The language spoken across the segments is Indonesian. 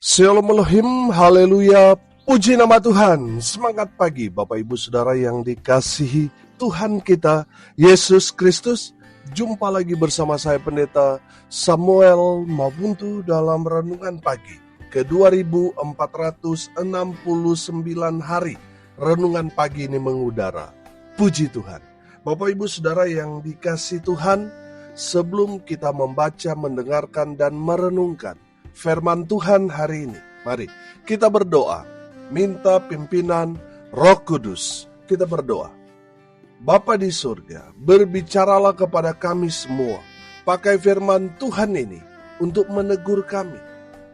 Shalom Elohim, haleluya, puji nama Tuhan. Semangat pagi Bapak Ibu Saudara yang dikasihi Tuhan kita, Yesus Kristus. Jumpa lagi bersama saya Pendeta Samuel Mabuntu dalam Renungan Pagi ke 2469 hari. Renungan pagi ini mengudara. Puji Tuhan. Bapak Ibu Saudara yang dikasihi Tuhan, sebelum kita membaca, mendengarkan, dan merenungkan firman Tuhan hari ini, mari kita berdoa, minta pimpinan Roh Kudus. Kita berdoa. Bapa di surga, berbicaralah kepada kami semua, pakai firman Tuhan ini untuk menegur kami,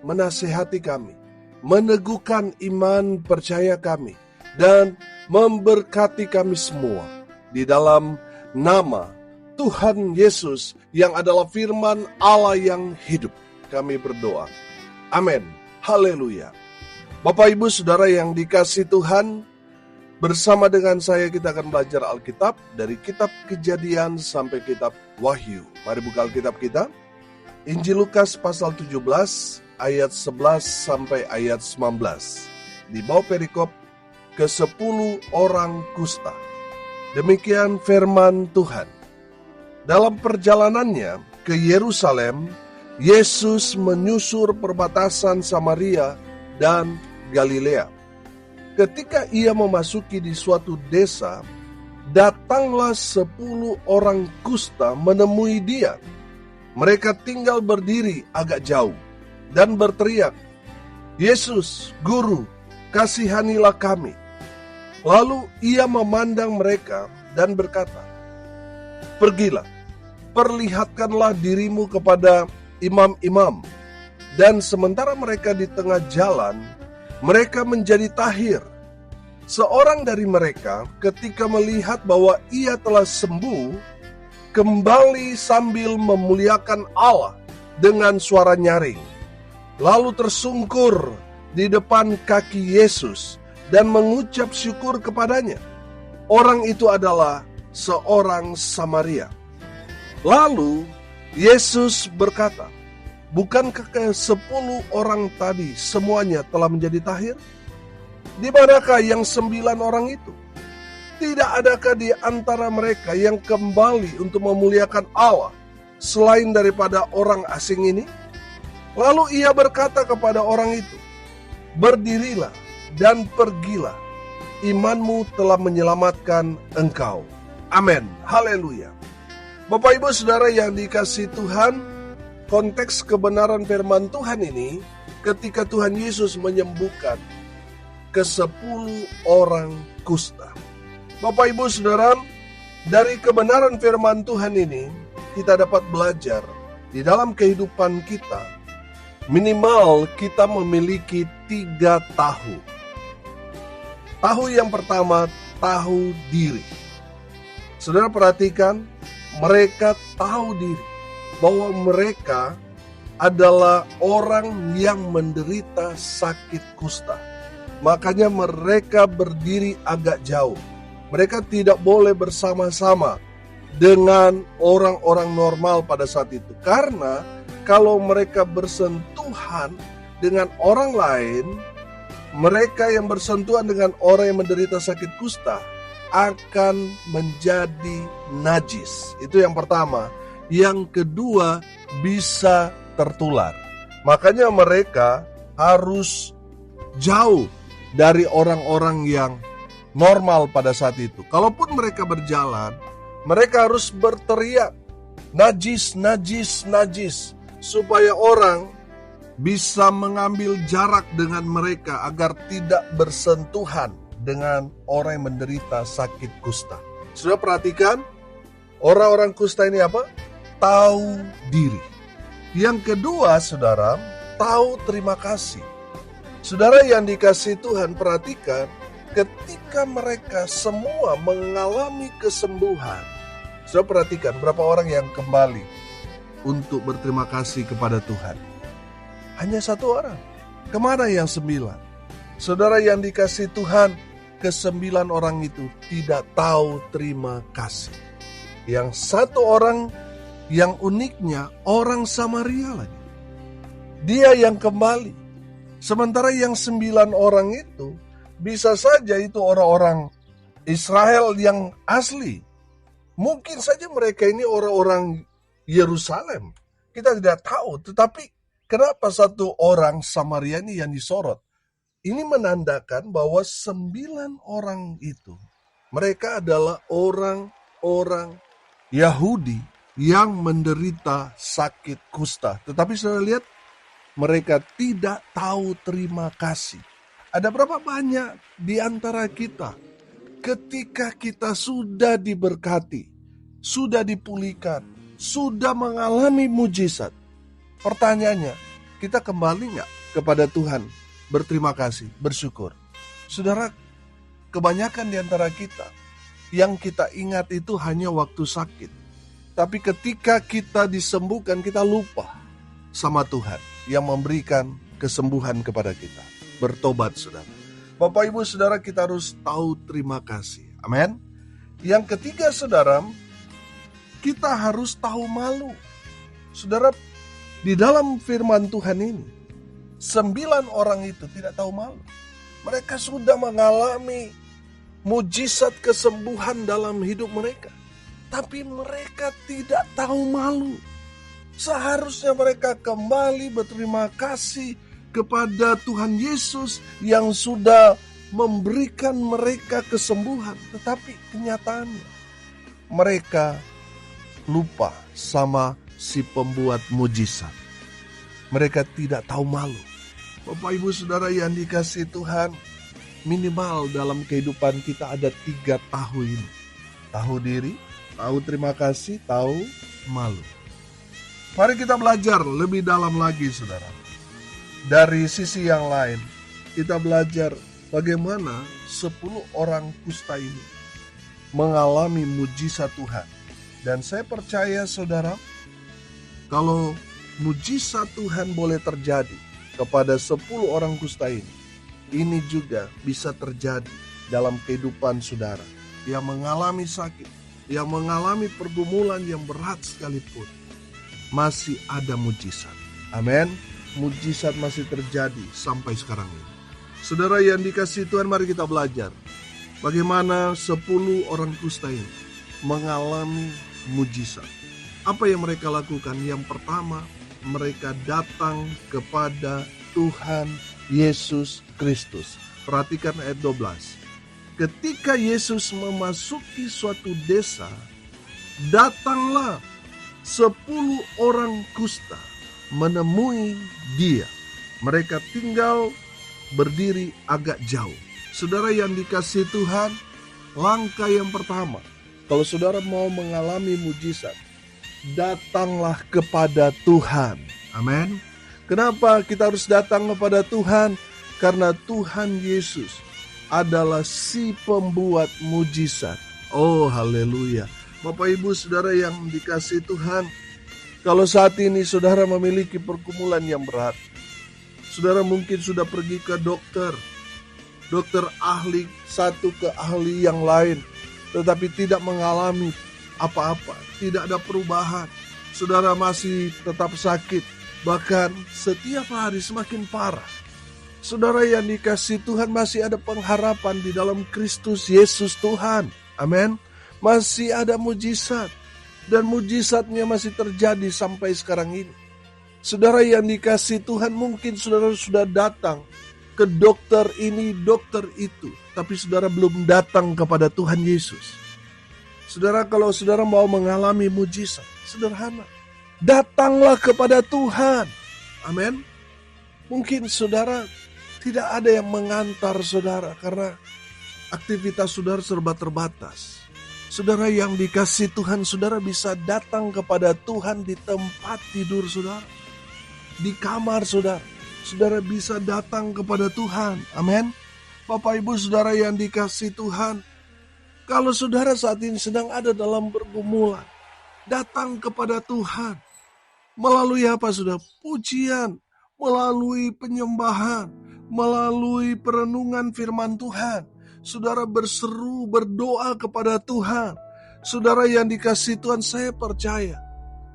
menasihati kami, meneguhkan iman percaya kami, dan memberkati kami semua. Di dalam nama Tuhan Yesus yang adalah firman Allah yang hidup, kami berdoa. Amin. Haleluya. Bapak Ibu Saudara yang dikasihi Tuhan, bersama dengan saya kita akan belajar Alkitab dari kitab Kejadian sampai kitab Wahyu. Mari buka Alkitab kita. Injil Lukas pasal 17 ayat 11 sampai ayat 19. Di bawah perikop ke-10 orang kusta. Demikian firman Tuhan. Dalam perjalanannya ke Yerusalem, Yesus menyusur perbatasan Samaria dan Galilea. Ketika ia memasuki di suatu desa, datanglah 10 orang kusta menemui dia. Mereka tinggal berdiri agak jauh dan berteriak, "Yesus, Guru, kasihanilah kami." Lalu ia memandang mereka dan berkata, "Pergilah, perlihatkanlah dirimu kepada imam-imam." Dan sementara mereka di tengah jalan, mereka menjadi tahir. Seorang dari mereka ketika melihat bahwa ia telah sembuh, kembali sambil memuliakan Allah dengan suara nyaring. Lalu tersungkur di depan kaki Yesus dan mengucap syukur kepadanya. Orang itu adalah seorang Samaria. Lalu Yesus berkata, "Bukankah ke-10 orang tadi semuanya telah menjadi tahir? Di manakah yang 9 orang itu? Tidak adakah di antara mereka yang kembali untuk memuliakan Allah selain daripada orang asing ini?" Lalu ia berkata kepada orang itu, "Berdirilah dan pergilah, imanmu telah menyelamatkan engkau." Amin. Haleluya. Bapak Ibu Saudara yang dikasihi Tuhan, konteks kebenaran firman Tuhan ini ketika Tuhan Yesus menyembuhkan ke-10 orang kusta. Bapak Ibu Saudara, dari kebenaran firman Tuhan ini kita dapat belajar di dalam kehidupan kita, minimal kita memiliki 3 tahu. Tahu yang pertama, tahu diri. Saudara perhatikan, mereka tahu diri bahwa mereka adalah orang yang menderita sakit kusta. Makanya mereka berdiri agak jauh. Mereka tidak boleh bersama-sama dengan orang-orang normal pada saat itu. Karena kalau mereka bersentuhan dengan orang lain, mereka yang bersentuhan dengan orang yang menderita sakit kusta akan menjadi najis. Itu yang pertama. Yang kedua, bisa tertular. Makanya mereka harus jauh dari orang-orang yang normal pada saat itu. Kalaupun mereka berjalan, mereka harus berteriak, "Najis, najis, najis," supaya orang bisa mengambil jarak dengan mereka agar tidak bersentuhan dengan orang yang menderita sakit kusta. Sudah perhatikan, orang-orang kusta ini apa? Tahu diri. Yang kedua, saudara, tahu terima kasih. Saudara yang dikasihi Tuhan, perhatikan, ketika mereka semua mengalami kesembuhan, saudara perhatikan berapa orang yang kembali untuk berterima kasih kepada Tuhan. Hanya 1 orang. Kemana yang 9? Saudara yang dikasihi Tuhan, ke-9 orang itu tidak tahu terima kasih. Yang 1 orang yang uniknya orang Samaria lagi. Dia yang kembali. Sementara yang 9 orang itu bisa saja itu orang-orang Israel yang asli. Mungkin saja mereka ini orang-orang Yerusalem. Kita tidak tahu, tetapi kenapa satu orang Samaria ini yang disorot? Ini menandakan bahwa 9 orang itu, mereka adalah orang-orang Yahudi yang menderita sakit kusta. Tetapi saya lihat, mereka tidak tahu terima kasih. Ada berapa banyak di antara kita ketika kita sudah diberkati, sudah dipulihkan, sudah mengalami mujizat. Pertanyaannya, kita kembali nggak kepada Tuhan, berterima kasih, bersyukur? Saudara, kebanyakan di antara kita, yang kita ingat itu hanya waktu sakit. Tapi ketika kita disembuhkan, kita lupa sama Tuhan yang memberikan kesembuhan kepada kita. Bertobat, saudara. Bapak, Ibu, saudara, kita harus tahu terima kasih. Amin. Yang ketiga, saudara, kita harus tahu malu. Saudara, di dalam firman Tuhan ini, 9 orang itu tidak tahu malu. Mereka sudah mengalami mujizat kesembuhan dalam hidup mereka. Tapi mereka tidak tahu malu. Seharusnya mereka kembali berterima kasih kepada Tuhan Yesus yang sudah memberikan mereka kesembuhan. Tetapi kenyataannya, mereka lupa sama si pembuat mujizat. Mereka tidak tahu malu. Bapak, Ibu, saudara yang dikasihi Tuhan, minimal dalam kehidupan kita ada 3 tahu ini. Tahu diri, tahu terima kasih, tahu malu. Mari kita belajar lebih dalam lagi, saudara. Dari sisi yang lain, kita belajar bagaimana 10 orang kusta ini mengalami mujizat Tuhan. Dan saya percaya, saudara, kalau mujizat Tuhan boleh terjadi kepada 10 orang kusta ini juga bisa terjadi dalam kehidupan saudara yang mengalami sakit, yang mengalami pergumulan yang berat sekalipun. Masih ada mujizat. Amin. Mujizat masih terjadi sampai sekarang ini. Saudara yang dikasihi Tuhan, mari kita belajar bagaimana 10 orang kusta ini mengalami mujizat. Apa yang mereka lakukan? Yang pertama, mereka datang kepada Tuhan Yesus Kristus. Perhatikan ayat 12. Ketika Yesus memasuki suatu desa, datanglah 10 orang kusta menemui dia. Mereka tinggal berdiri agak jauh. Saudara yang dikasihi Tuhan, langkah yang pertama, kalau saudara mau mengalami mujizat, datanglah kepada Tuhan. Amin. Kenapa kita harus datang kepada Tuhan? Karena Tuhan Yesus adalah si pembuat mujizat. Oh, haleluya. Bapak, Ibu, saudara yang dikasihi Tuhan, kalau saat ini saudara memiliki pergumulan yang berat, saudara mungkin sudah pergi ke dokter ahli satu ke ahli yang lain, tetapi tidak mengalami apa-apa, tidak ada perubahan. Saudara masih tetap sakit, bahkan setiap hari semakin parah. Saudara yang dikasihi Tuhan, masih ada pengharapan di dalam Kristus Yesus Tuhan. Amin. Masih ada mujizat, dan mujizatnya masih terjadi sampai sekarang ini. Saudara yang dikasihi Tuhan, mungkin saudara sudah datang ke dokter ini, dokter itu, tapi saudara belum datang kepada Tuhan Yesus. Saudara, kalau saudara mau mengalami mujizat, sederhana, datanglah kepada Tuhan. Amin. Mungkin saudara tidak ada yang mengantar saudara karena aktivitas saudara serba terbatas. Saudara yang dikasihi Tuhan, saudara bisa datang kepada Tuhan di tempat tidur saudara, di kamar saudara. Saudara bisa datang kepada Tuhan. Amin. Bapak, Ibu, saudara yang dikasihi Tuhan, kalau saudara saat ini sedang ada dalam pergumulan, datang kepada Tuhan. Melalui apa, saudara? Pujian, melalui penyembahan, melalui perenungan firman Tuhan. Saudara berseru, berdoa kepada Tuhan. Saudara yang dikasihi Tuhan, saya percaya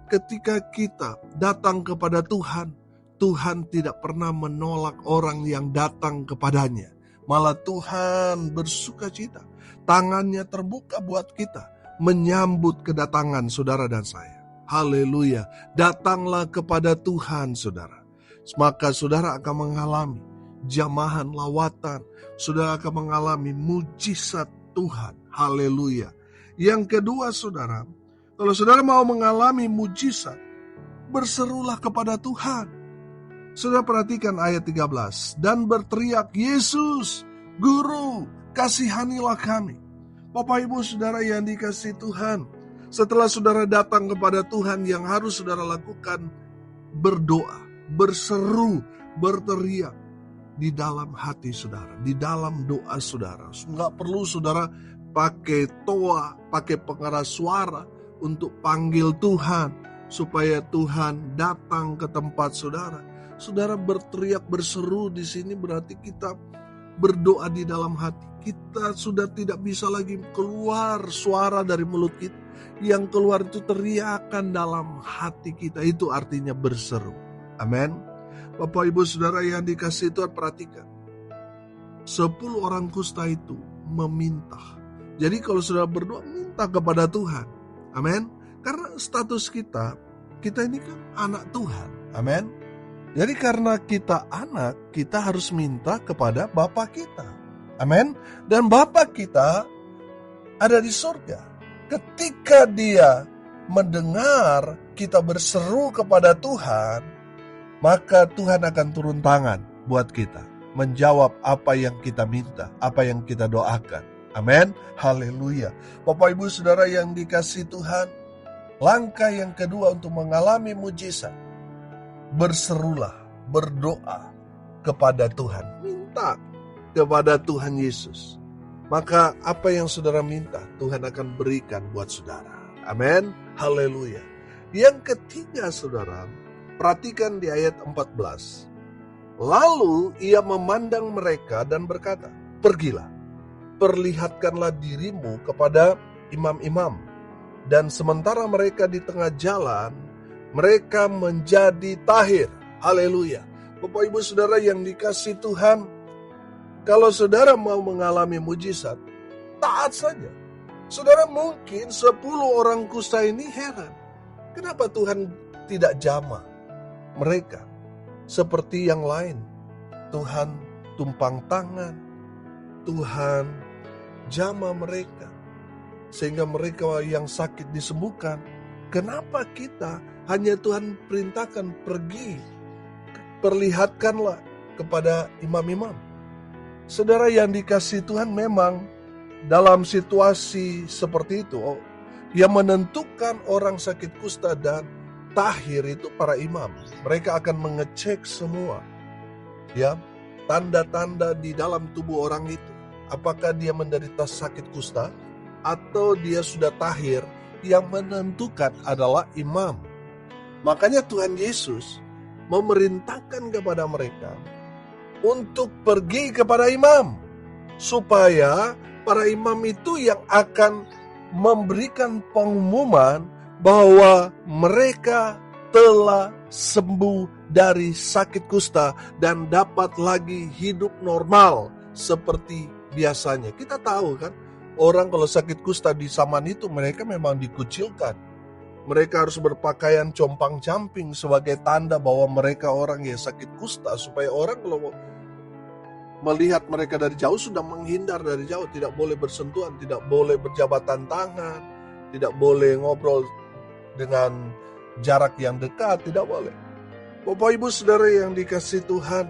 ketika kita datang kepada Tuhan, Tuhan tidak pernah menolak orang yang datang kepadanya. Malah Tuhan bersuka cita. Tangannya terbuka buat kita. Menyambut kedatangan saudara dan saya. Haleluya. Datanglah kepada Tuhan saudara. Maka saudara akan mengalami jamahan lawatan. Saudara akan mengalami mujizat Tuhan. Haleluya. Yang kedua saudara, kalau saudara mau mengalami mujizat, berserulah kepada Tuhan. Saudara perhatikan ayat 13. Dan berteriak, Yesus, Guru, kasihanilah kami. Bapak Ibu saudara yang dikasihi Tuhan, setelah saudara datang kepada Tuhan, yang harus saudara lakukan, berdoa, berseru, berteriak di dalam hati saudara, di dalam doa saudara. Nggak perlu saudara pakai toa, pakai pengeras suara untuk panggil Tuhan, supaya Tuhan datang ke tempat saudara. Saudara berteriak, berseru di sini berarti kita berdoa di dalam hati. Kita sudah tidak bisa lagi keluar suara dari mulut kita. Yang keluar itu teriakan dalam hati kita. Itu artinya berseru. Amin. Bapak Ibu saudara yang dikasihi Tuhan, perhatikan. 10 orang kusta itu meminta. Jadi kalau saudara berdoa, minta kepada Tuhan. Amin. Karena status kita ini kan anak Tuhan. Amin. Jadi karena kita anak, kita harus minta kepada Bapa kita. Amin. Dan Bapa kita ada di surga. Ketika dia mendengar kita berseru kepada Tuhan, maka Tuhan akan turun tangan buat kita, menjawab apa yang kita minta, apa yang kita doakan. Amin. Haleluya. Bapak Ibu saudara yang dikasihi Tuhan, langkah yang kedua untuk mengalami mujizat, berserulah, berdoa kepada Tuhan. Minta kepada Tuhan Yesus. Maka apa yang saudara minta, Tuhan akan berikan buat saudara. Amin. Haleluya. Yang ketiga saudara, perhatikan di ayat 14. Lalu ia memandang mereka dan berkata, pergilah, perlihatkanlah dirimu kepada imam-imam. Dan sementara mereka di tengah jalan, mereka menjadi tahir. Haleluya. Bapak Ibu saudara yang dikasihi Tuhan, kalau saudara mau mengalami mujizat, taat saja. Saudara mungkin 10 orang kusta ini heran. Kenapa Tuhan tidak jamah mereka seperti yang lain? Tuhan tumpang tangan, Tuhan jamah mereka, sehingga mereka yang sakit disembuhkan. Kenapa kita hanya Tuhan perintahkan pergi, perlihatkanlah kepada imam-imam? Saudara yang dikasihi Tuhan, memang dalam situasi seperti itu, yang menentukan orang sakit kusta dan tahir itu para imam. Mereka akan mengecek semua, ya, tanda-tanda di dalam tubuh orang itu. Apakah dia menderita sakit kusta atau dia sudah tahir, yang menentukan adalah imam. Makanya Tuhan Yesus memerintahkan kepada mereka untuk pergi kepada imam, supaya para imam itu yang akan memberikan pengumuman bahwa mereka telah sembuh dari sakit kusta dan dapat lagi hidup normal seperti biasanya. Kita tahu kan, orang kalau sakit kusta di zaman itu mereka memang dikucilkan. Mereka harus berpakaian compang-camping sebagai tanda bahwa mereka orang yang sakit kusta, supaya orang kalau melihat mereka dari jauh sudah menghindar dari jauh, tidak boleh bersentuhan, tidak boleh berjabatan tangan, tidak boleh ngobrol dengan jarak yang dekat, tidak boleh. Bapak Ibu saudara yang dikasihi Tuhan,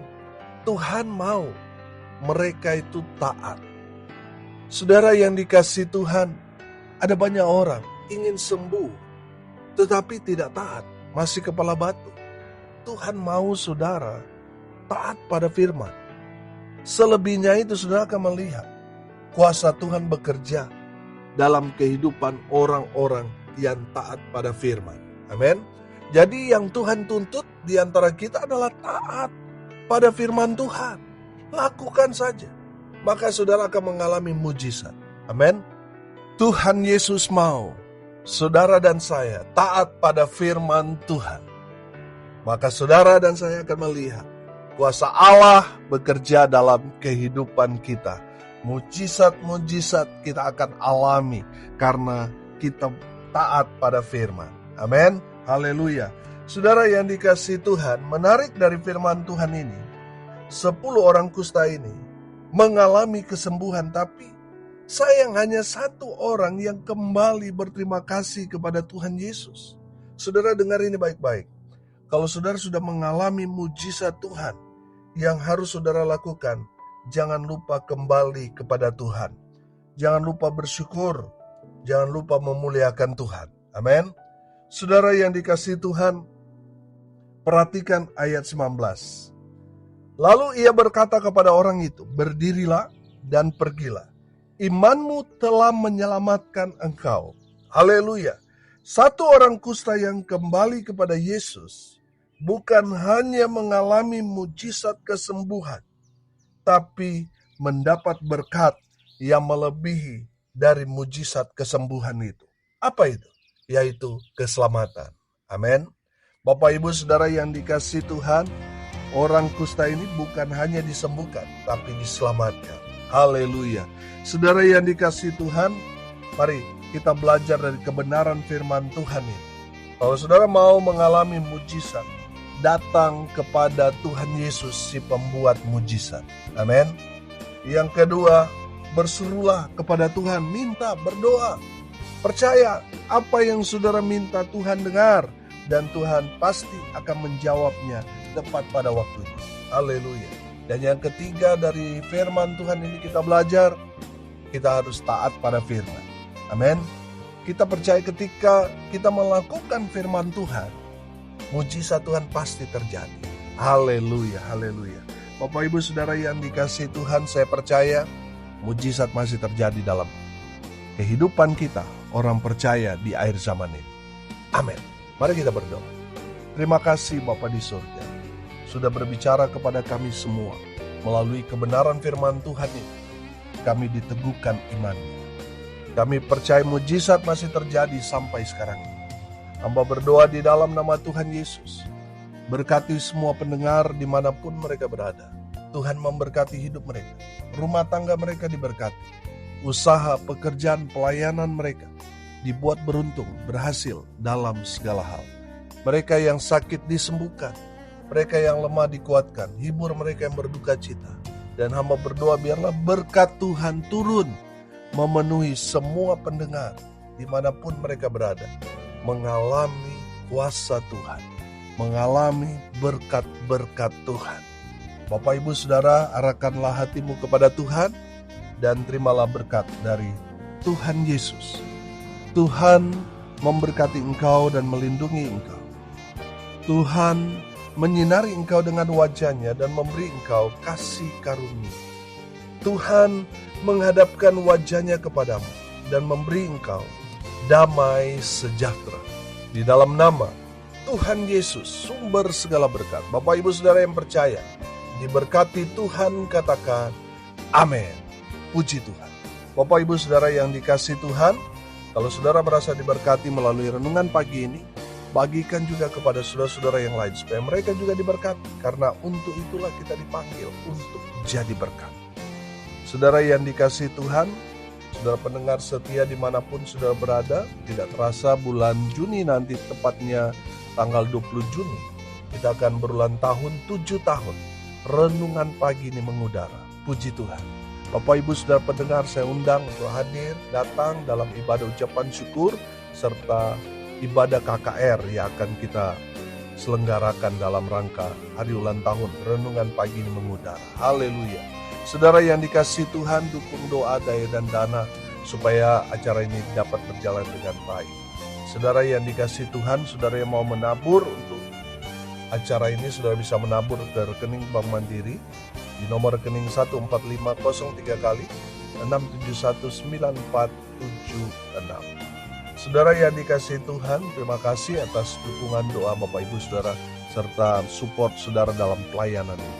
Tuhan mau mereka itu taat. Saudara yang dikasihi Tuhan, ada banyak orang ingin sembuh, tetapi tidak taat, masih kepala batu. Tuhan mau saudara taat pada firman. Selebihnya itu saudara akan melihat kuasa Tuhan bekerja dalam kehidupan orang-orang yang taat pada firman. Amin. Jadi yang Tuhan tuntut di antara kita adalah taat pada firman Tuhan. Lakukan saja, maka saudara akan mengalami mujizat. Amin. Tuhan Yesus mau saudara dan saya taat pada firman Tuhan. maka saudara dan saya akan melihat kuasa Allah bekerja dalam kehidupan kita. Mujizat-mujizat kita akan alami karena kita taat pada firman. Amin. Haleluya. Saudara yang dikasihi Tuhan, menarik dari firman Tuhan ini, 10 orang kusta ini mengalami kesembuhan, tapi sayang hanya 1 orang yang kembali berterima kasih kepada Tuhan Yesus. Saudara dengar ini baik-baik. Kalau saudara sudah mengalami mujizat Tuhan, yang harus saudara lakukan, jangan lupa kembali kepada Tuhan. Jangan lupa bersyukur. Jangan lupa memuliakan Tuhan. Amin. Saudara yang dikasihi Tuhan, perhatikan ayat 19. Lalu ia berkata kepada orang itu, berdirilah dan pergilah. Imanmu telah menyelamatkan engkau. Haleluya. 1 orang kusta yang kembali kepada Yesus bukan hanya mengalami mujizat kesembuhan, tapi mendapat berkat yang melebihi dari mujizat kesembuhan itu. Apa itu? Yaitu keselamatan. Amin. Bapak Ibu Saudara yang dikasihi Tuhan, orang kusta ini bukan hanya disembuhkan, tapi diselamatkan. Haleluya. Saudara yang dikasihi Tuhan, mari kita belajar dari kebenaran firman Tuhan ini. Kalau saudara mau mengalami mujizat, datang kepada Tuhan Yesus si pembuat mujizat. Amin. Yang kedua, berserulah kepada Tuhan, minta, berdoa. Percaya apa yang saudara minta Tuhan dengar, dan Tuhan pasti akan menjawabnya tepat pada waktunya. Haleluya. Dan yang ketiga dari firman Tuhan ini kita belajar, kita harus taat pada firman. Amin. Kita percaya ketika kita melakukan firman Tuhan, mujizat Tuhan pasti terjadi. Haleluya, haleluya. Bapak Ibu Saudara yang dikasihi Tuhan, saya percaya mujizat masih terjadi dalam kehidupan kita, orang percaya di akhir zaman ini. Amin. Mari kita berdoa. Terima kasih Bapa di surga, sudah berbicara kepada kami semua melalui kebenaran firman Tuhan ini. Kami diteguhkan imannya. Kami percaya mujizat masih terjadi sampai sekarang ini. Hamba berdoa di dalam nama Tuhan Yesus. Berkati semua pendengar dimanapun mereka berada. Tuhan memberkati hidup mereka. Rumah tangga mereka diberkati. Usaha, pekerjaan, pelayanan mereka dibuat beruntung, berhasil dalam segala hal. Mereka yang sakit disembuhkan. Mereka yang lemah dikuatkan. Hibur mereka yang berduka cita. Dan hamba berdoa biarlah berkat Tuhan turun memenuhi semua pendengar dimanapun mereka berada. Mengalami kuasa Tuhan, mengalami berkat-berkat Tuhan. Bapak Ibu Saudara, arahkanlah hatimu kepada Tuhan dan terimalah berkat dari Tuhan Yesus. Tuhan memberkati engkau dan melindungi engkau. Tuhan menyinari engkau dengan wajah-Nya dan memberi engkau kasih karunia. Tuhan menghadapkan wajah-Nya kepadamu dan memberi engkau damai sejahtera. Di dalam nama Tuhan Yesus, sumber segala berkat. Bapak Ibu Saudara yang percaya, diberkati Tuhan, katakan amin. Puji Tuhan. Bapak Ibu Saudara yang dikasihi Tuhan, kalau saudara merasa diberkati melalui renungan pagi ini, bagikan juga kepada saudara-saudara yang lain supaya mereka juga diberkati, karena untuk itulah kita dipanggil untuk jadi berkat. Saudara yang dikasihi Tuhan, saudara pendengar setia dimanapun saudara berada, tidak terasa bulan Juni nanti, tepatnya tanggal 20 Juni, kita akan berulang tahun 7 tahun. Renungan pagi ini mengudara. Puji Tuhan. Bapak Ibu Saudara pendengar, saya undang untuk hadir, datang dalam ibadah ucapan syukur, serta ibadah KKR yang akan kita selenggarakan dalam rangka hari ulang tahun Renungan Pagi ini mengudara. Haleluya. Saudara yang dikasihi Tuhan, dukung doa, daya dan dana supaya acara ini dapat berjalan dengan baik. Saudara yang dikasihi Tuhan, saudara yang mau menabur untuk acara ini, saudara bisa menabur ke rekening Bank Mandiri di nomor rekening 14503 kali 671946. Saudara yang dikasihi Tuhan, terima kasih atas dukungan doa Bapak Ibu Saudara serta support saudara dalam pelayanan ini.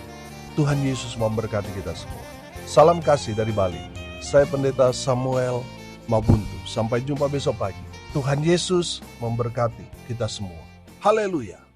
Tuhan Yesus memberkati kita semua. Salam kasih dari Bali. Saya Pendeta Samuel Mabuntu. Sampai jumpa besok pagi. Tuhan Yesus memberkati kita semua. Haleluya.